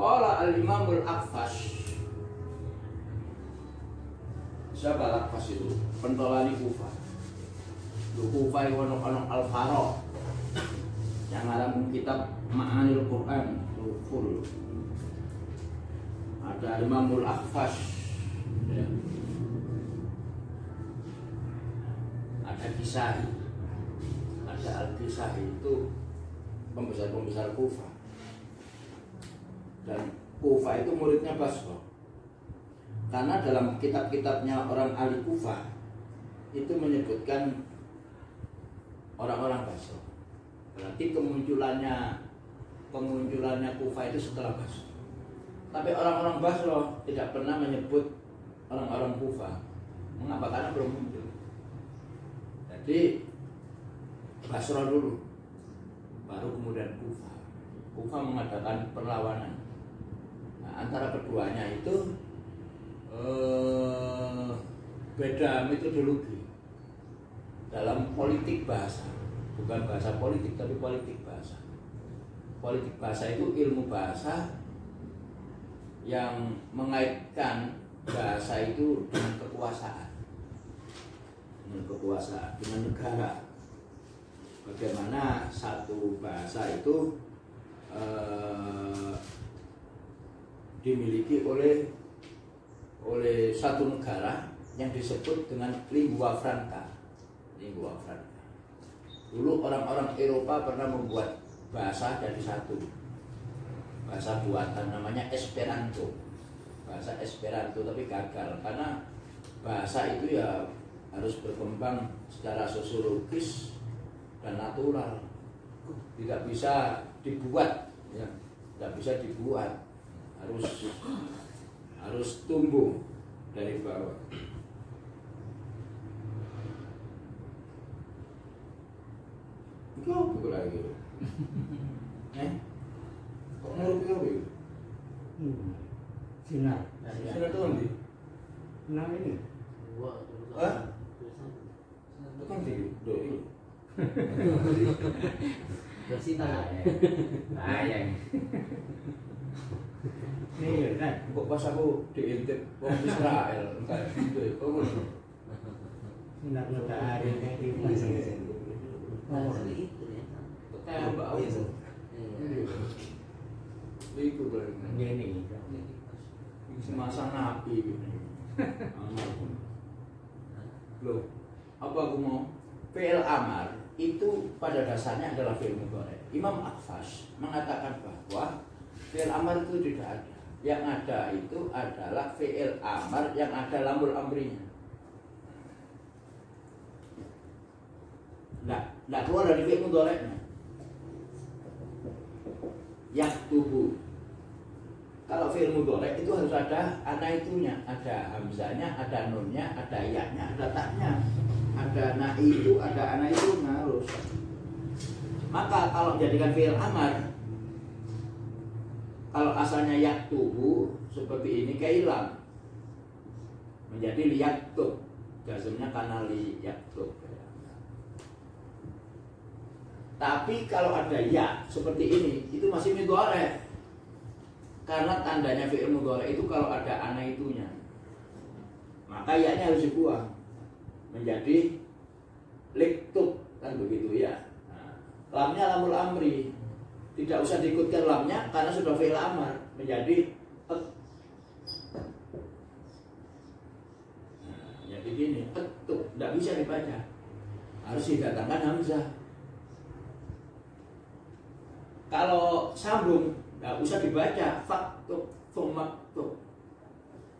Qala al-Imamul Akfash. Siapa Al-Akfash itu? Pentolani Kufah. Kufah itu ono Al-Faro yang ngarang kitab Ma'anil Quran full. Ada Imamul Akfash ya. Ada Kisai, ada Al-Kisai, itu pembesar-pembesar Kufah. Dan Kufah itu muridnya Basra. Karena dalam kitab-kitabnya orang ahli Kufah itu menyebutkan orang-orang Basra. Berarti kemunculannya Kufah itu setelah Basra. Tapi orang-orang Basra tidak pernah menyebut orang-orang Kufah. Mengapa? Karena belum muncul. Jadi Basra dulu, baru kemudian Kufah. Kufah mengadakan perlawanan. Nah, antara keduanya itu beda metodologi dalam politik bahasa. Bukan bahasa politik, tapi politik bahasa. Politik bahasa itu ilmu bahasa yang mengaitkan bahasa itu dengan kekuasaan, dengan negara. Bagaimana satu bahasa itu dimiliki oleh satu negara yang disebut dengan lingua franca. Dulu orang-orang Eropa pernah membuat bahasa jadi satu, bahasa buatan namanya Esperanto, tapi gagal karena bahasa itu ya harus berkembang secara sosiologis dan natural, tidak bisa dibuat, ya, harus tumbuh dari bawah. Kau bukan lagi, kok nguruk kau itu? Sinar Sinar tuh nanti? Sinar ini? Hah? Itu kan di doi. Sinar. Ayang. Ini kan? Kok pas aku diintip wong Israel, enggak gitu. Kok ngono? Sinar matahari kayak di Kayak bau. Itu berarti. ini. Semasa nabi gitu. Loh, apa aku mau? Fi'il amar itu pada dasarnya adalah fi'il mudhari. Imam Akfash mengatakan bahwa fi'il amar itu tidak ada. Yang ada itu adalah fi'il amar yang ada lamul amrinya. Nggak keluar dari fi'il mudhari'nya. Yaktubu. Kalau fi'il mudhari' itu harus ada ana itunya, ada hamzahnya, ada nunnya, ada ya-nya, ada taknya, ada na'i itu, ada ana itu harus. Maka kalau jadikan fi'il amar, kalau asalnya yaktubu seperti ini kailam menjadi liyaktub, jazmnya karena liyaktub. Tapi kalau ada ya seperti ini, itu masih mudhari'. Karena tandanya fi'il mudhari' itu kalau ada ana itunya, maka ya-nya harus dibuang menjadi liktub, kan begitu ya. Nah, lamnya lamul amri, tidak usah diikutkan lamnya karena sudah fi'il amar menjadi nah, jadi gini, ektub, tidak bisa dibaca, harus didatangkan hamzah. Kalau sambung nggak usah dibaca faktub, fumaktub.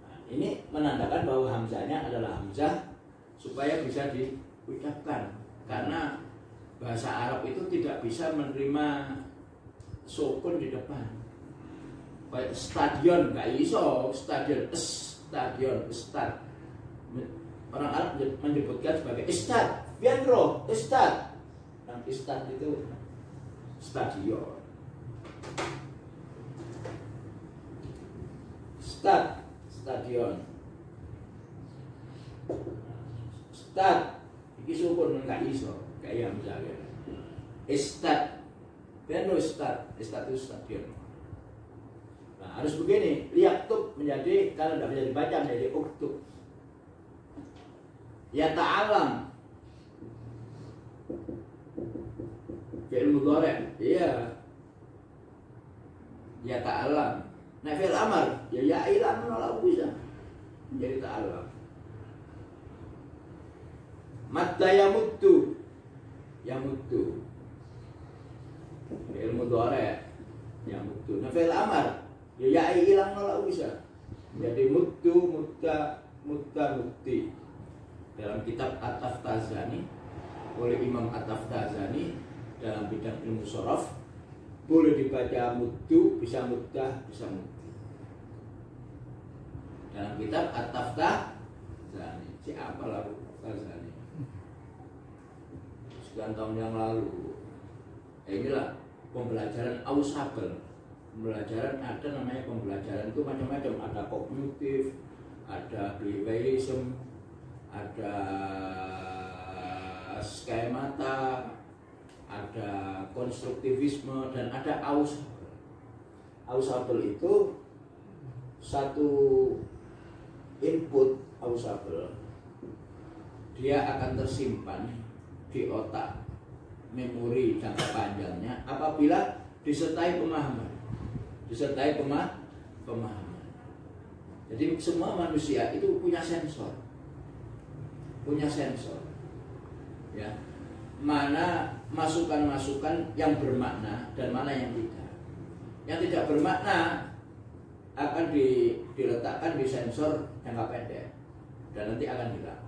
Nah, ini menandakan bahwa hamzahnya adalah hamzah supaya bisa diucapkan. Karena bahasa Arab itu tidak bisa menerima sukun di depan. Kayak stadion nggak iso, stadion, stad. Orang Arab menyebutkan sebagai istad, bianro, istad. Yang istad itu stadion. Stadion. Stad iki sukun enggak iso, kayak misalnya. Istad. Ben istad itu stadion. Nah, harus begini, yaktub menjadi, kalau tidak bisa dibaca menjadi uktub. Ya ta'alam, fi'il mudhari', iya. Ya ta'alam. Nah, fi'il amar, ya ilam menolak bisa menjadi ta'alam. Matta yamuddu, yamuddu, fi'il mudhari', yamuddu. Nah, fi'il amar, ya ilam menolak bisa menjadi muddu, mutta, mukti. Dalam kitab At-Taftazani oleh Imam At-Taftazani dalam bidang ilmu sorof boleh dibaca muddu, bisa muddah, bisa muddi. Dalam kitab At-Taftazani, siapa lalu Taftazani? Sekian tahun yang lalu. Inilah pembelajaran ausabel. Pembelajaran ada namanya pembelajaran itu macam-macam, ada kognitif, ada behaviorism, ada skemata, ada konstruktivisme, dan ada ausabel. Ausabel itu satu input ausabel, dia akan tersimpan di otak, memori jangka panjangnya apabila disertai pemahaman, disertai pemahaman. Jadi semua manusia itu punya sensor, ya, mana masukan-masukan yang bermakna dan mana yang tidak. Yang tidak bermakna akan diletakkan di sensor jangka pendek dan nanti akan hilang.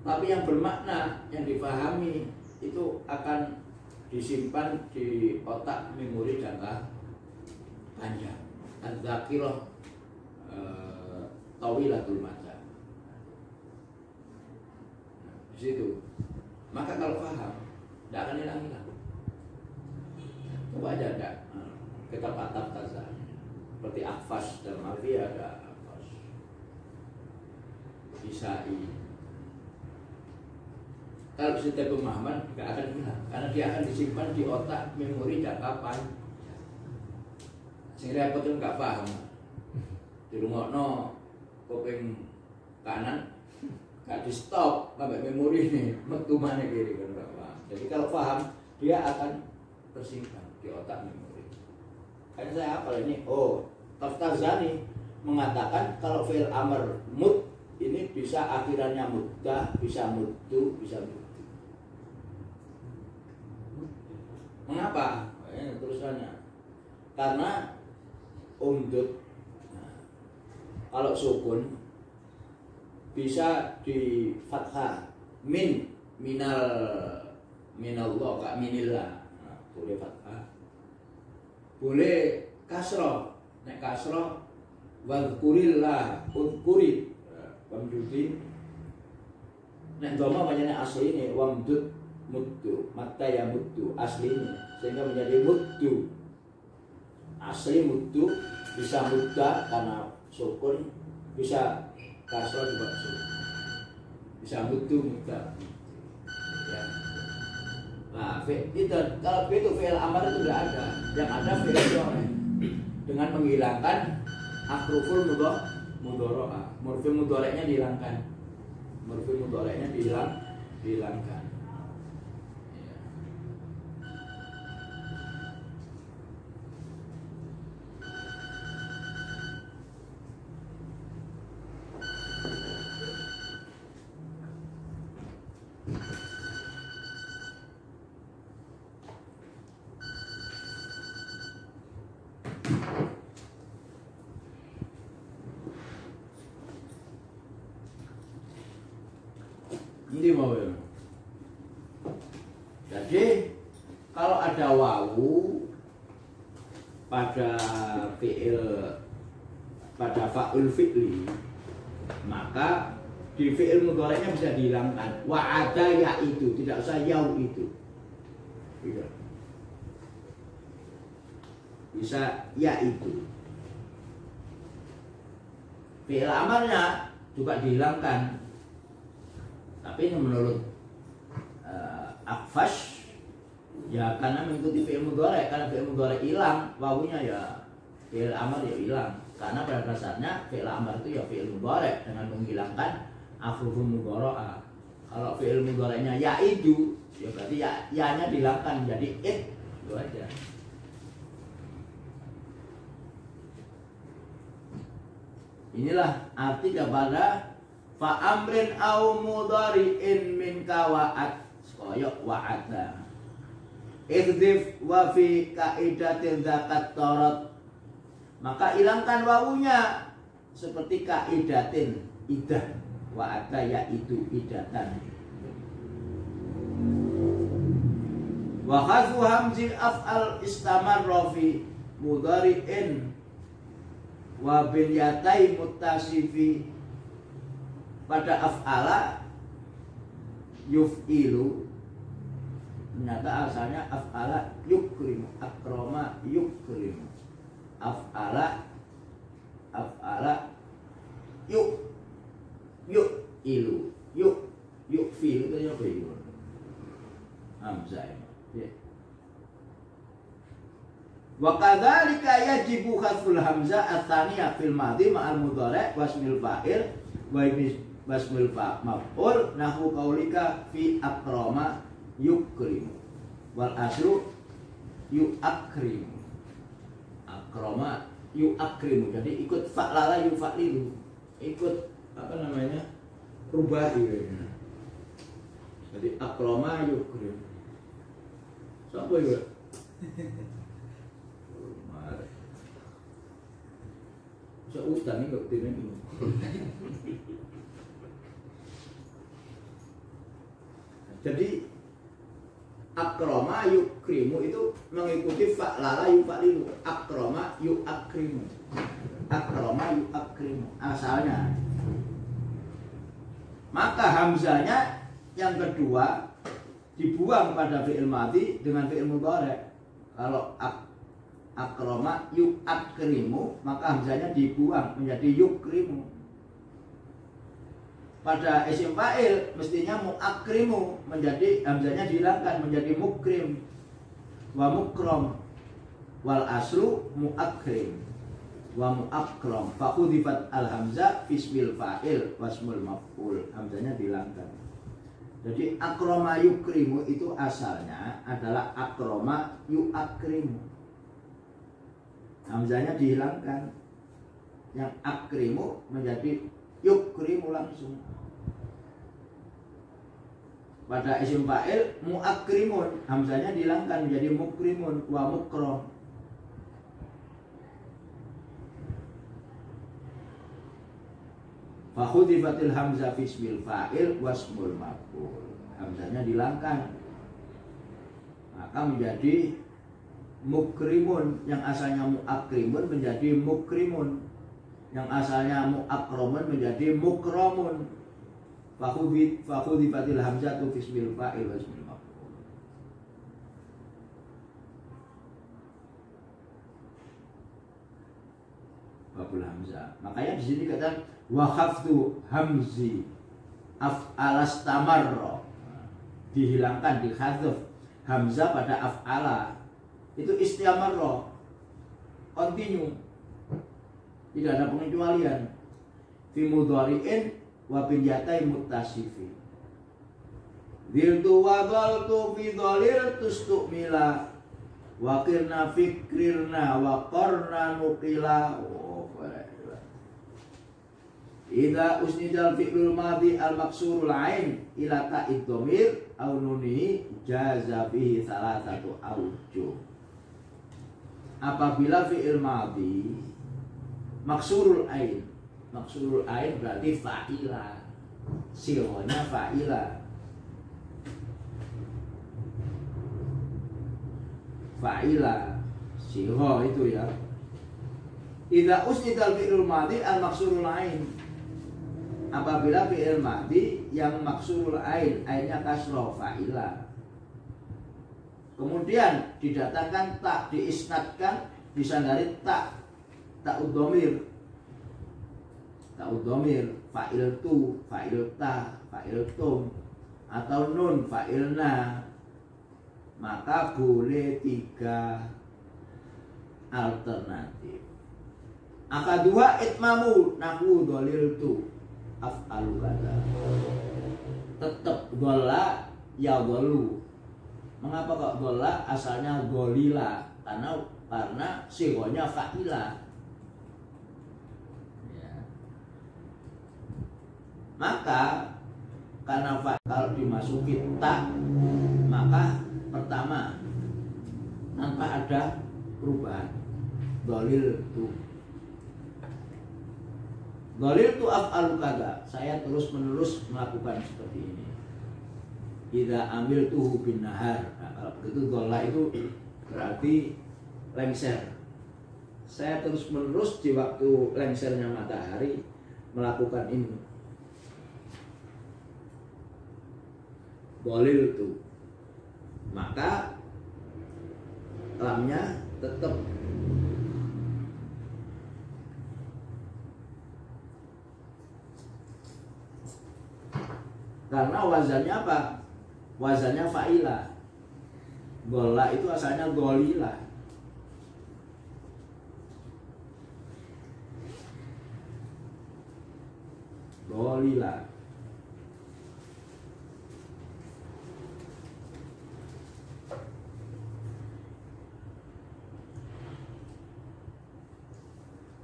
Tapi yang bermakna, yang dipahami itu akan disimpan di otak, memori jangka panjang. Adzakirah tawilatul mata. Di situ. Maka kalau paham, tidak akan hilang-hilang. Coba aja ada kitab At-Taftazani, seperti Akfas dalam Alfiya ada Akfas, Isai. Kalau sudah pemahaman tidak akan hilang, karena dia akan disimpan di otak, memori jangka panjang. Sehingga repot nggak paham. Di rumah kuping kanan gak di stop sampai memori ini metu mana kiri kan nggak paham. Jadi kalau paham dia akan tersimpan di otak memori. Karena saya hafal ini, Taftazani mengatakan kalau fi'il amr mud ini bisa akhirannya muddah, bisa muddu, bisa muddi. Mengapa? Ini tulisannya. Karena umdud, kalau sukun bisa di fathah, minallah, kak minillah, boleh fathah, boleh kasroh, nek kasroh wadkurillah, udkurid, wamdudi, nek doma banyak asli ini wamdud muddu, mata ya muddu asli ini, sehingga menjadi muddu. Asli muddu bisa mudda karena sukun, bisa kasroh juga sukun, bisa muddu mudda. Ya. Nah, itu kalau itu fi'il amar itu tidak ada. Yang ada fi'il mudhari dengan menghilangkan akruful mudhara'a. Morfem mudhari'nya dihilangkan. Morfem mudhari'nya dihilangkan. Ini mau ya. Jadi kalau ada wawu pada fi'il, pada fa'ul fi'li, maka di fi'il mudhari'nya bisa dihilangkan. Wa'ada ya itu, tidak usah yau itu. Tidak. Bisa ya itu. Fi'il amarnya juga dihilangkan. Tapi ini menurut Akfash, ya karena mengikuti fi'il mudhari', karena fi'il mudhari' hilang, wawunya ya fi'il amar ya hilang. Karena pada dasarnya fi'il amar itu ya fi'il mudhari' dengan menghilangkan afruful mudhari'ah. Kalau fi'il mudhari'nya ya'idu, ya berarti ya-nya dihilangkan jadi itu aja. Inilah arti kepada fa'amrin au mudhari'in min kawa'at koyok wa'ada ihdif wa fi kaidatin zakat torot, maka hilangkan wawunya seperti kaidatin idah wa'ada yaitu idatan. Wa khadfu hamzi af'al istamarra fi mudhari'in wa bin yatai muttasifi, pada af'ala yuf'ilu ternyata asalnya af'ala yukrim, akroma yukrim, af'ala yuk ilu yuk fi'lu itu apa itu hamzah ya. Wa kadzalika yajibu khaful hamzah ats-tsaniyah fil madhi ma'al mudhari' wasmil fa'il wa wasmil maf'ul nahu qaulika fi akrama yukrim wal asru yu'akrim, akrama yu'akrim, jadi ikut fa'lala yufa'lilu, ikut apa namanya rubai, jadi akrama yukrim. Siapa ya? Bisa utang ini nggak utang ini. Jadi akroma yukrimu itu mengikuti fa'lala yufa'lilu, akroma yu'akrimu, akroma yu'akrimu asalnya. Maka hamzanya yang kedua dibuang pada fi'il madhi dengan fi'il mudhari'. Kalau akroma yu'akrimu maka hamzanya dibuang menjadi yukrimu. Pada isim fa'il mestinya mu'akrimu, menjadi hamzanya dihilangkan menjadi mukrim wa mukrom, wal aslu mu'akrim wa mu'akrom, fa khudifat al hamzah fismil fa'il wasmul maf'ul, hamzanya dihilangkan. Jadi akroma yukrimu itu asalnya adalah akroma yu'akrimu, hamzanya dihilangkan, yang akrimu menjadi yukrimu langsung. Pada isim fa'il mu'akrimun, hamzanya dihilangkan menjadi mukrimun wa mukrom. Fa khudifatil hamzah fi ismil fa'il wasmul maf'ul, hamzanya dihilangkan maka menjadi mukrimun, yang asalnya mu'akrimun menjadi mukrimun, yang asalnya mu'akromun menjadi mukromun. Fakhudifatil hamzatu fismil fa'il wasmil maf'ul. Babul hamzah. Makanya di sini kata wa khafdu hamzi af'alastamarra, dihilangkan, dikhadzuf hamzah pada af'ala, itu istiamarra, continue, tidak ada pengecualian. Fi mudhari'in wa bin yatai muttasifi, dhiltu wa dhaltu fi dhalil tustukmila wa qirna fikrirna wa qarna nuqila. Idza usnidal fi'lul madhi al maksurul ain ila ta'id dhamir aw nunihi jaza bihi salasatu awjuh. Apabila fi'il madhi maksurul ain, maksurul ain berarti fa'ila, sihonya fa'ila, fa'ila siho itu ya. Idza usnidal fi'lul madhi al maksurul ain, apabila fi'il madhi yang maksurul ain, ainnya kasroh, fa'ila, kemudian didatangkan tak, diisnadkan, disandari tak, ta'ud dhamir, ta'ud dhamir, fa'il tu, fa'il ta, fa'il tum, atau nun, fa'ilna, maka boleh tiga alternatif. Akaduha itmamu nahu dolil tu af'alu kada. Tetap gola ya golu. Mengapa kok gola? Asalnya golila karena sigonya fa'ila. Ya. Maka karena kalau dimasuki tak, maka pertama tanpa ada perubahan golil tu. Golil tu af'alu kada. Saya terus menerus melakukan seperti ini. Idza ambil tuhu bin nahar. Nah, kalau begitu gola itu berarti lengser. Saya terus menerus di waktu lengsernya matahari melakukan ini. Golil tu. Maka lamnya tetap karena wazannya apa? Wazannya fa'ila. Gola itu asalnya golila. Golila.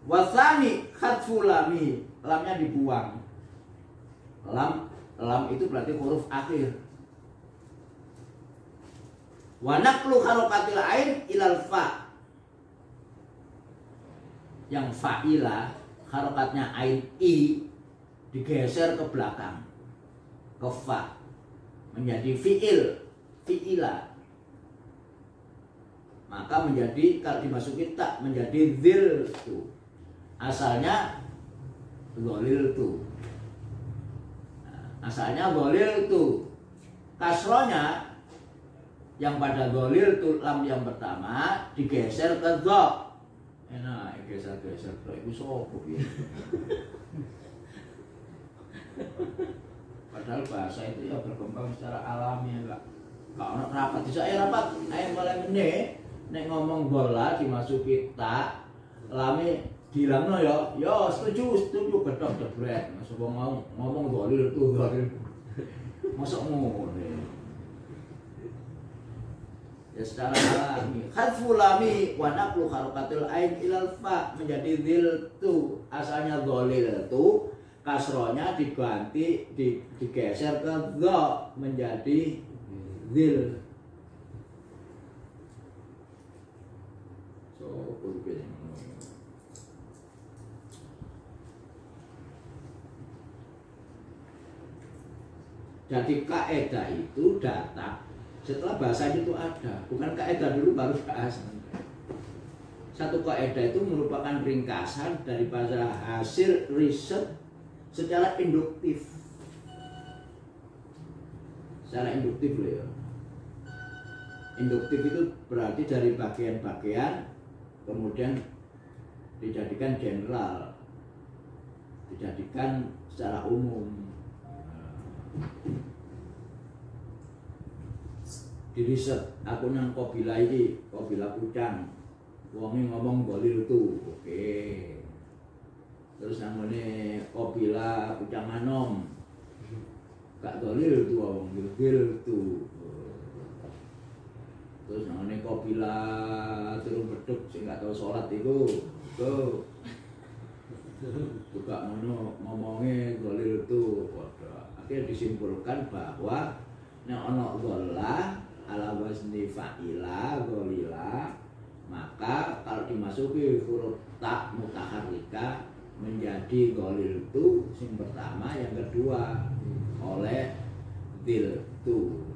Wasani khatfu lami. Lamnya dibuang. Lam itu berarti huruf akhir. Wa naqlu harokatil ain ilal fa. Yang fa'ila harokatnya ain i digeser ke belakang ke fa menjadi fi'ila. Maka menjadi kalau dimasuki tak menjadi dzil tu. Asalnya golil tu. Asalnya golil tu. Kasronya yang pada golil tu lam yang pertama digeser ke dha. Enak geser-geser dha iku sapa piye? Padahal bahasa itu ya berkembang secara alami enggak ono rapat bisa rapat. Ayo mulai meneh nek ngomong gola dimasuki tak lame dilangno ya setuju gedhog jebret. Masuk ngomong golil tu golil. Masuk ngono. Ya secara alami khatfu lami wa naqlu harokatil ain ilal fa menjadi dzil tu. Asalnya golil tu kasronya diganti digeser ke dha menjadi dzil. So kudu jadi kaidah itu datang setelah bahasa itu ada, bukan kaidah dulu baru bahasa. Satu kaidah itu merupakan ringkasan daripada hasil riset secara induktif. Secara induktif loh ya. Induktif itu berarti dari bagian-bagian kemudian dijadikan general, dijadikan secara umum. Di riset aku nang Qabila iki, Qabila Pucang. Wonge ngomong golil tu. Oke. Terus namanya Qabila Pucang Anom. Gak golil tu wong golil tu. Terus namanya Qabila Turun Beduk sing gak tau salat iku. Tuh. Juga ngomongnya golil tu. Akhirnya disimpulkan bahwa nek ana gola ala wazni fa'ila golila, maka kalau dimasuki huruf tak mutaharrika menjadi golil tu sing pertama, yang kedua oleh dil tu.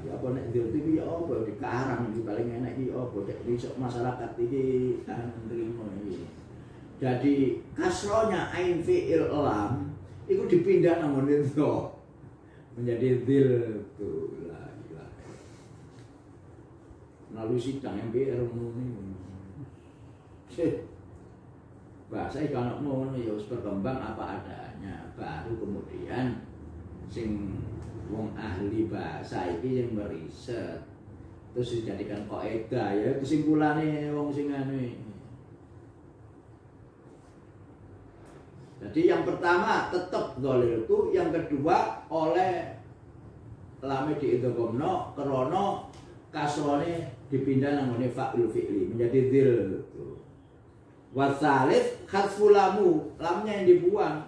Ya apa nek dil tu ya apa dikarang iki paling enak iki apa cek iso masyarakat iki kan nrimo iki. Jadi kasronya ain fi'il lam itu dipindah nang ngene dha menjadi dil tu. Melalui sidang MPR ini bahasa kalau mau ya harus berkembang apa adanya, baru kemudian sing wong ahli bahasa ini yang meriset terus dijadikan kaidah ya kesimpulannya wong sing anu Jadi yang pertama tetap dhaliltu, yang kedua oleh lame diidghamno krana kasrone dipindah nang ngene fa'il fi'li menjadi dzil. Wasalis khasfulamu, lamnya yang dibuang,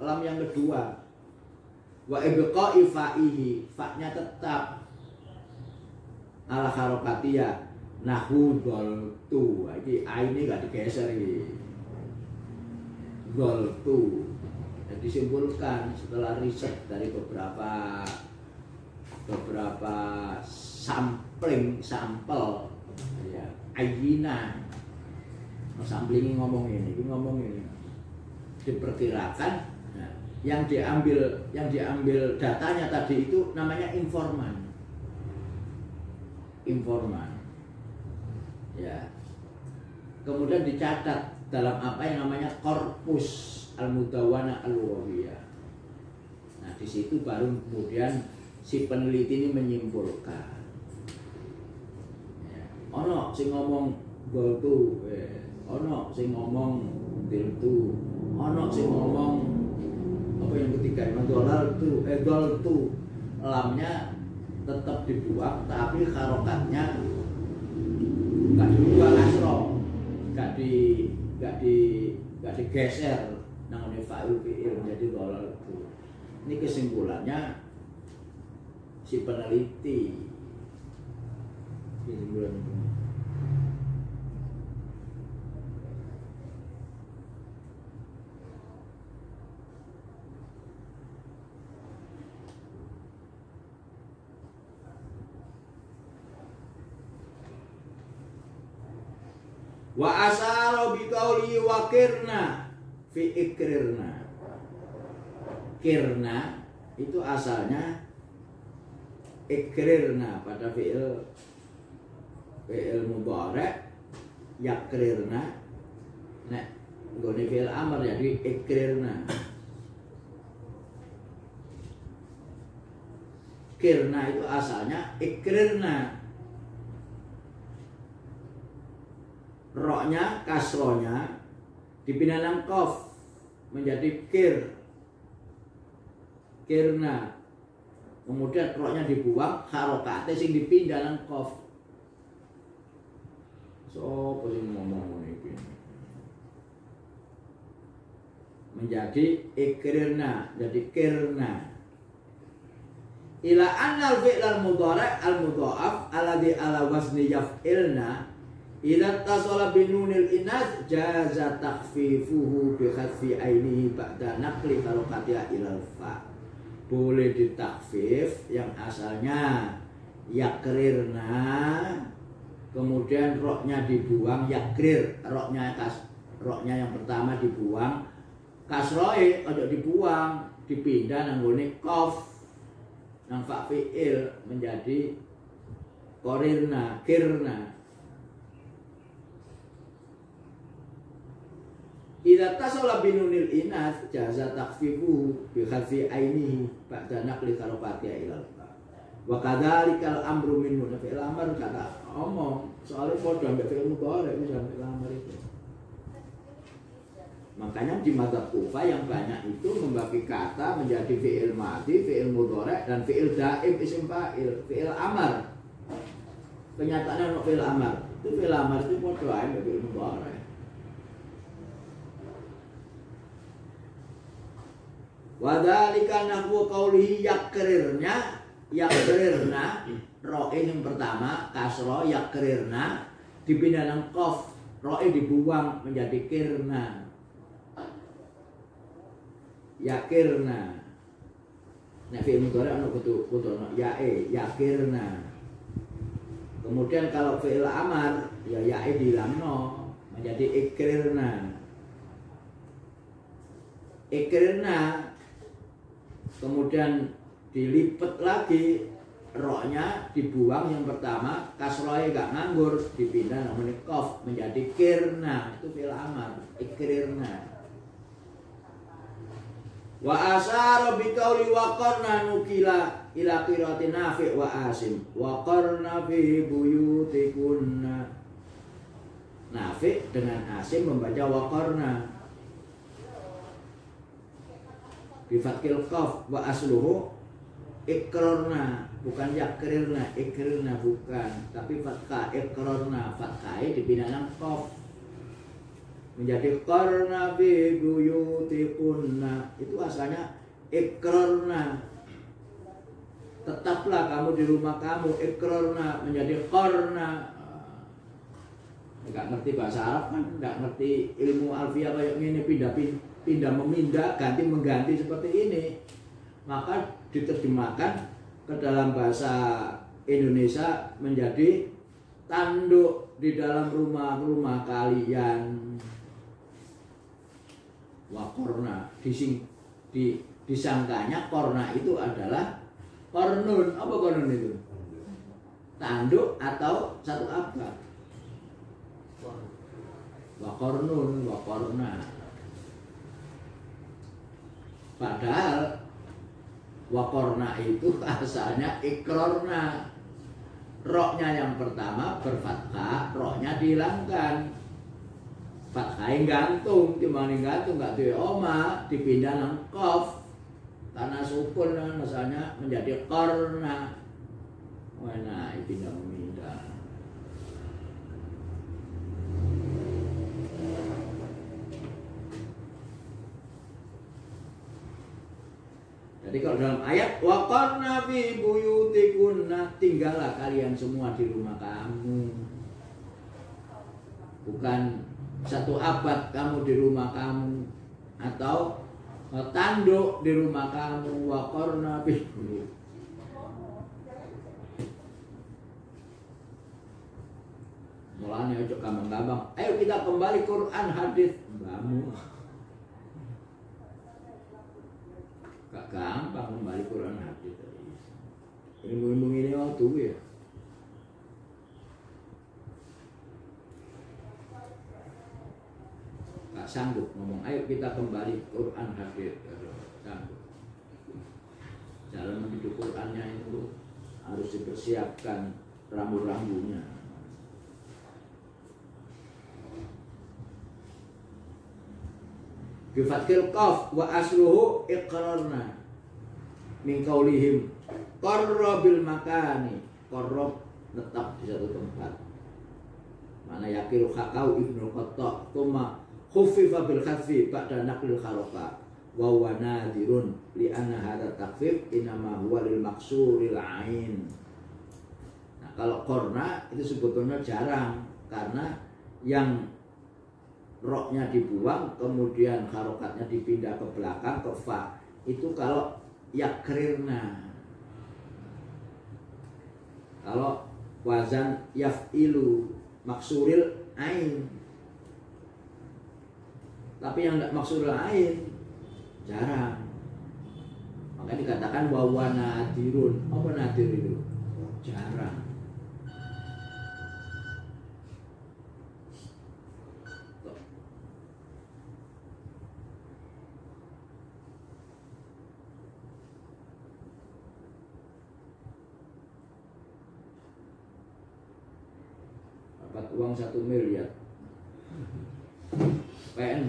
lam yang kedua. Wa ibqa'i fa'ihi, fa-nya tetap ala harokatiyah nahu dhaltu. Iki ini gak digeser iki. Dhaltu. Jadi simpulkan setelah riset dari beberapa sampel ya, ayina. Sampling ngomong ini diperkirakan. Nah, yang diambil datanya tadi itu namanya informan. Ya. Kemudian dicatat dalam apa yang namanya korpus al-mudawwana al-lughawiyah. Nah, di situ baru kemudian si peneliti ini menyimpulkan. Ya. Ono sing ngomong goltu, ono sing ngomong diltu, ono sing ngomong apa yang ketiga, doltu, lamnya tetap dibuang tapi harokatnya nggak dibuang asro, nggak digeser namanya fa'il fi'il menjadi doltu. Ini kesimpulannya si peneliti. Kesimpulannya wa asaro bi qauli wa kirna fi ikrirna. Kirna itu asalnya ikrirna pada fi'il mudhari', yakrirna. Nek nggone fi'il amr jadi ikrirna. Kirna itu asalnya ikrirna. Roknya, kasronya dipindah nang qaf menjadi kirna. Kemudian roknya dibuang, harokatnya sing dipindah nang qaf. So, sing ngomong iki menjadi ikrirna, jadi kirna. Ila annal fi'l al-mudhari' al-mudha'af alladhi ala wazni yaf'ilna idza tasala binunil inas jaza takhfifuhu bi khadfi ainihi ba'da naqli harokatiha ilal fa. Boleh ditakfif yang asalnya yakrirna, kemudian roknya dibuang, yakrir, roknya yang pertama dibuang, kasroe ojo dibuang, dipindah nang gone qaf nang fa fi'il menjadi kirna. Idza tasala binunil inas jaza takhfifu bi khadfi ainihi ba'da naqli harokatiha ilal fa. Wa kadzalikal amru minhu, fi'il amr kata omong soalnya padha ambek fi'il mudhari' wis ambek amr itu. Makanya di madzhab Kufah yang banyak itu membagi kata menjadi fi'il madhi, fi'il mudhari' dan fi'il daim isim fa'il, fi'il amr. Kenyataannya ono fi'il amr. Itu fi'il amr itu padha ambek fi'il mudhari'. Wadhalika nahwu qawlihi yakrirna, ro'e yang pertama kasro, yakrirna dipindah nang qaf, ro'e dibuang menjadi kirna. Yakirna. Nek fi'il mudhari' ana kudu yae, yakirna. Kemudian kalau fi'il amar ya yae dilangno menjadi ikrirna. Kemudian dilipat lagi, roknya dibuang yang pertama, kasrohnya gak nganggur, dipindah namanya qaf menjadi kirna. Itu fi'il amar, ikrirna. Wa asara bi qauli wa qarna nukila ila qira'ati Nafi' wa Asim wa qarna fi buyutikunna. Nafi' dengan Asim membaca wa qarna. bi fathil qaf wa asluhu ikrarna, bukan yakrirna, ikrirna bukan, tapi fathah ikrarna, fathah dipindah qaf menjadi qarna fi buyutikunna, itu asalnya ikrarna, tetaplah kamu di rumah kamu, ikrarna menjadi qarna. Enggak ngerti bahasa Arab kan, enggak ngerti ilmu alfiah kayak gini, pindah memindah, ganti mengganti seperti ini, maka diterjemahkan ke dalam bahasa Indonesia menjadi tanduk di dalam rumah-rumah kalian. Wakorna, disangkanya korna itu adalah kornun. Apa kornun itu? Tanduk atau satu abad. Wakornun, wakorna. Padahal wakorna itu asalnya ikrorna. Roknya yang pertama berfathah, roknya dihilangkan. Fathah gantung, timbang gantung nggak di oma, dipindah nang qaf. Karena sukun asalnya menjadi korna. Nah, pindah memindah. Jadi kalau dalam ayat waqarna fi buyutikunna, tinggallah kalian semua di rumah kamu. Bukan satu abad kamu di rumah kamu atau tanduk di rumah kamu. Waqarna fi buyutikunna. Mulanya ojo gampang-gampang. Ayo kita kembali Quran hadis. Kamu gak gampang kembali Quran hadis. Ilmu-ilmu ini waktu ya. Gak sanggup ngomong ayo kita kembali Quran hadis. Sanggup. Jalan menuju Qurannya itu harus dipersiapkan rambu-rambunya. Bifathil qaf wa asluhu iqrarna min qaulihim qarra bil makani, qarrab tetap di satu tempat. Mana yakiru hakau Ibnu Qatta tuma khuffifa bil khaffi ba'da naqlil kharafa wa huwa nadirun li anna hadha takhfif inama huwa lil maksuril ain. Nah, kalau qarna itu sebetulnya jarang karena yang roknya dibuang, kemudian harokatnya dipindah ke belakang ke fa. Itu kalau yakrirna. Kalau wazan yaf'ilu maksuril ain. Tapi yang tidak maksuril ain jarang. Makanya dikatakan bahwa nadirun. Apa nadir itu? Jarang. Dapat uang 1 miliar PN.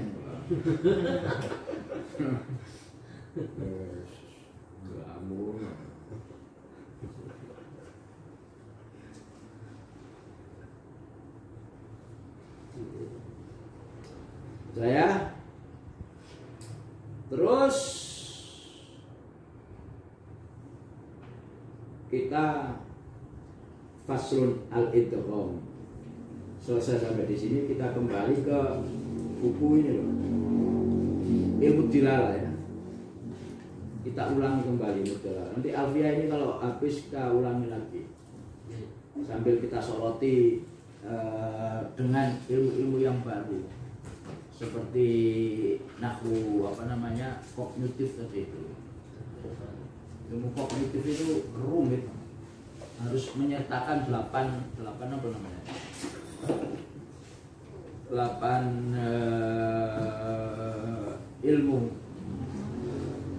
Saya terus kita faslun al-idgham. Selesai sampai di sini, kita kembali ke buku ini loh, ilmu dilalah ya. Kita ulangi kembali mudah. Nanti alfiah ini kalau habis kita ulangi lagi sambil kita soroti dengan ilmu-ilmu yang baru seperti nahwu kognitif tadi itu. Ilmu kognitif itu rumit, harus menyertakan 8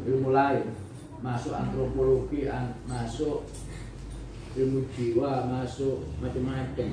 ilmu lain, masuk antropologi, masuk ilmu jiwa, masuk macam-macam.